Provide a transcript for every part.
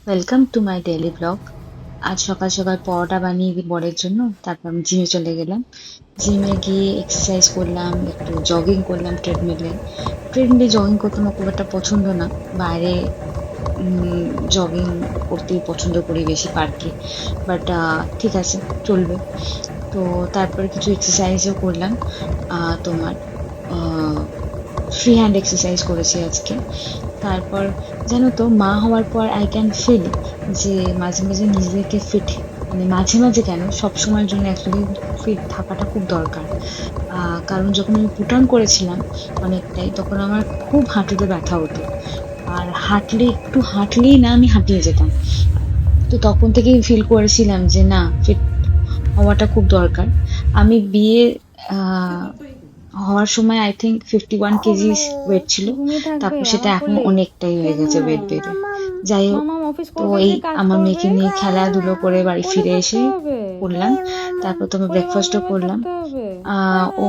Welcome to my daily blog. আজ সকাল সকাল পরোটা বানিয়ে দিই বরের জন্য, তারপর আমি জিমে চলে গেলাম। জিমে গিয়ে এক্সারসাইজ করলাম, একটু জগিং করলাম ট্রেডমিলে। ট্রেডমিলে জগিং করতে আমার খুব একটা পছন্দ না, বাইরে জগিং করতেই পছন্দ করি বেশি পার্কে। বাট ঠিক আছে, চলবে। তো তারপরে কিছু এক্সারসাইজও করলাম। তোমার ফ্রি হ্যান্ড এক্সারসাইজ করেছি আজকে। তারপর জানো তো, মা হওয়ার পর আই ক্যান ফিল যে মাঝে মাঝে নিজেকে ফিট, মানে মাঝে মাঝে কেন, সব সময়ের জন্য অ্যাকচুয়ালি ফিট থাকাটা খুব দরকার। কারণ যখন আমি পুট অন করেছিলাম অনেকটাই, তখন আমার খুব হাঁটুতে ব্যথা হতো। আর একটু হাঁটলেই না আমি হাঁপিয়ে যেতাম। তো তখন থেকেই ফিল করেছিলাম যে না, ফিট হওয়াটা খুব দরকার। আমি বিয়ে আহ হওয়ার সময় আই থিঙ্ক 51 কেজি ওয়েট ছিল। ঘুমিয়ে থাকবে তারপর সেটা আমার এখন কোলে। অনেকটাই হয়ে কেন? গেছে ওয়েট বেড়ে। যাই হোক, মামাম অফিস তো করবে এই যে কাজ আমার করবে, মেয়েকে নিয়ে খেলাধুলো করে বাড়ি কোলে ফিরে থাকতে এসে হবে, করলাম। তারপর তো আমি পরিবার ব্রেকফাস্টও নেমে করলাম। থাকতে হবে। ও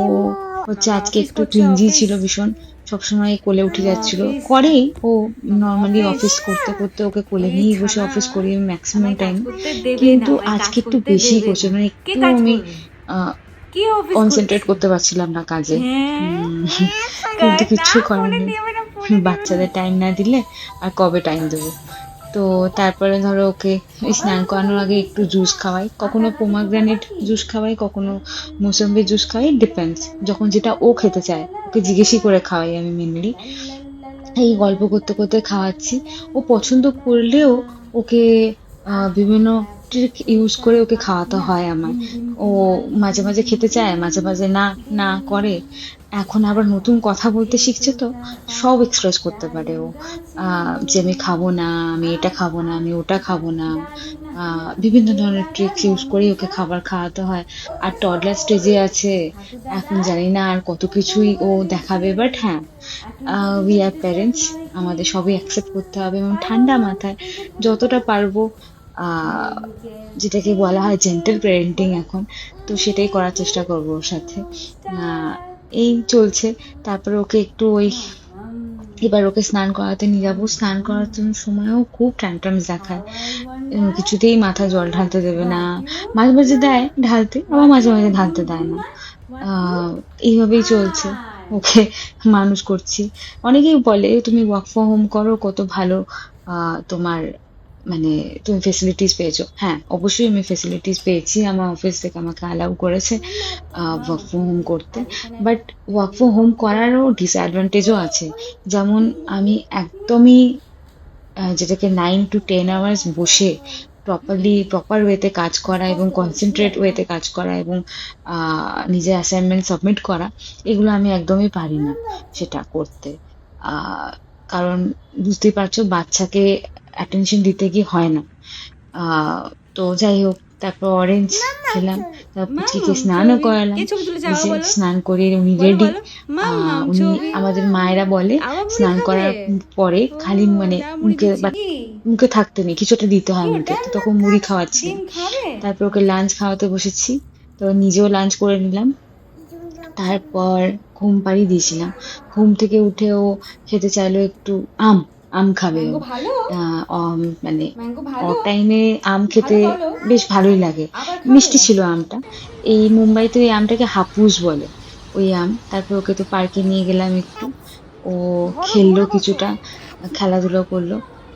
হচ্ছে মামা আজকে অফিস একটু করছে, ক্লিনজি অফিস। ছিল ভীষণ, সবসময় কোলে উঠে মামা যাচ্ছিল। অফিস, করেই ও, মামা নর্মালি অফিস। অফিস করতে করতে ওকে কোলে এই নিয়েই বসে ছানা, অফিস করি আমি ম্যাক্সিমাম আমায় কাজ টাইম। করতে দেবে না, কিন্তু আমায় কাজ আজকে একটু করতে বেশি দেবে করছে, না। মানে কে একটু কাজ আমি করবে? কে অফিস কনসেন্ট্রেট করছে? করতে পারছিলাম না কাজে। হ্যাঁ, হুম, কিন্তু না কিচ্ছু করার ফোনে নেই। নেবে না, ফোনে নেবে না। বাচ্চাদের টাইম না দিলে আর কবে টাইম দেবো। তো তারপরে ধরো ওকে ওই স্নান করানোর আগে একটু জুস খাওয়াই, কখনো পোমাগ্রানেট জুস খাওয়াই, কখনো মৌসম্বি জুস খাওয়াই, ডিপেন্ডস। যখন যেটা ও খেতে চায় ওকে জিজ্ঞেসই করে খাওয়াই আমি মেনলি। এই গল্প করতে করতে খাওয়াচ্ছি। ও পছন্দ করলেও ওকে বিভিন্ন ট্রিক ইউজ করে ওকে খাওয়াতে হয় আমার। ও মাঝে মাঝে খেতে চায়, মাঝে মাঝে না না করে। এখন আবার নতুন কথা বলতে শিখছে, তো সব এক্সপ্রেস করতে পারে ও। যে আমি খাবো না, আমি এটা খাবো না, আমি ওটা খাবো না। বিভিন্ন ধরনের ট্রিক্স ইউজ করে ওকে খাবার খাওয়াতে হয়। আর টডলার স্টেজে আছে, এখন জানি না আর কত কিছুই ও দেখাবে, বাট হ্যাঁ, উই আর প্যারেন্টস, আমাদের সবই অ্যাকসেপ্ট করতে হবে এবং ঠান্ডা মাথায় যতটা পারবো, আহ যেটাকে বলা হয় জেন্টাল প্যারেন্টিং এখন, তো সেটাই করার চেষ্টা করবো ওর সাথে। আহ এই চলছে। তারপরে ওকে একটু ওই, এবার ওকে স্নান করাতে নিয়ে যাবো। স্নান করার সময়ও খুব ট্যান্ট্রামস দেখায়। কিছুতেই মাথায় জল ঢালতে দেবে না। মাঝে মাঝে দেয় ঢালতে, আবার মাঝে মাঝে ঢালতে দেয় না। আহ এইভাবেই চলছে, ওকে মানুষ করছি। অনেকেই বলে তুমি ওয়ার্ক ফ্রম হোম করো, কত ভালো তোমার, মানে তুমি ফেসিলিটিস পেয়েছো। হ্যাঁ, অবশ্যই আমি ফেসিলিটিস পেয়েছি, আমার অফিস থেকে আমাকে অ্যালাউ করেছে ওয়ার্ক ফ্রম হোম করতে। বাট ওয়ার্ক ফ্রম হোম করারও ডিসঅ্যাডভান্টেজও আছে। যেমন আমি একদমই যেটাকে 9 to 10 আওয়ার্স বসে প্রপার ওয়েতে কাজ করা এবং কনসেন্ট্রেট ওয়েতে কাজ করা এবং নিজের অ্যাসাইনমেন্ট সাবমিট করা, এগুলো আমি একদমই পারি না সেটা করতে। আহ, কারণ বুঝতেই পারছো, বাচ্চাকে অ্যাটেনশন দিতে গিয়ে হয় না। আহ তো যাই হোক, তারপর অরেঞ্জ খেলাম, তারপর পুচকিকে মাম্মাম স্নানও ছবি, করালাম। কে ছবি তুলেছে এই আবার যে বলো, স্নান করিয়ে উনি বলো রেডি। বলো। মাম্মাম উনি, ছবি। আমাদের মায়েরা বলে আবার মুড়ি স্নান খাবে? করার পরে ও, খালি মানে যা মুড়ি মুখে দিচ্ছি বা কি? মুখে থাকতে নেই, কিছুটা দিতে কি হয় মুখে, ওটা? তো তখন মুড়ি খাওয়াচ্ছিলাম। ডিম খাবে? তারপর ওকে লাঞ্চ খাওয়াতে বসেছি, তো নিজেও লাঞ্চ করে নিলাম। তারপর ঘুম পাড়িয়ে দিয়েছিলাম। ঘুম থেকে উঠে ও খেতে চাইলো একটু আম। আম খাবে ও। ম্যাঙ্গো ভালো? মানে ম্যাঙ্গো ভালো? টাইমে আম ভালো খেতে বলো, বেশ ভালোই লাগে। আবার খাবে? মিষ্টি ছিল আমটা। এই মুম্বাইতে ওই আমটাকে হাপুস বলে, ওই আম। তারপর ওকে তো পার্কে নিয়ে গেলাম একটু। ও ধরো খেললো ধরে বসো। কিছুটা, খেলাধুলো করলো।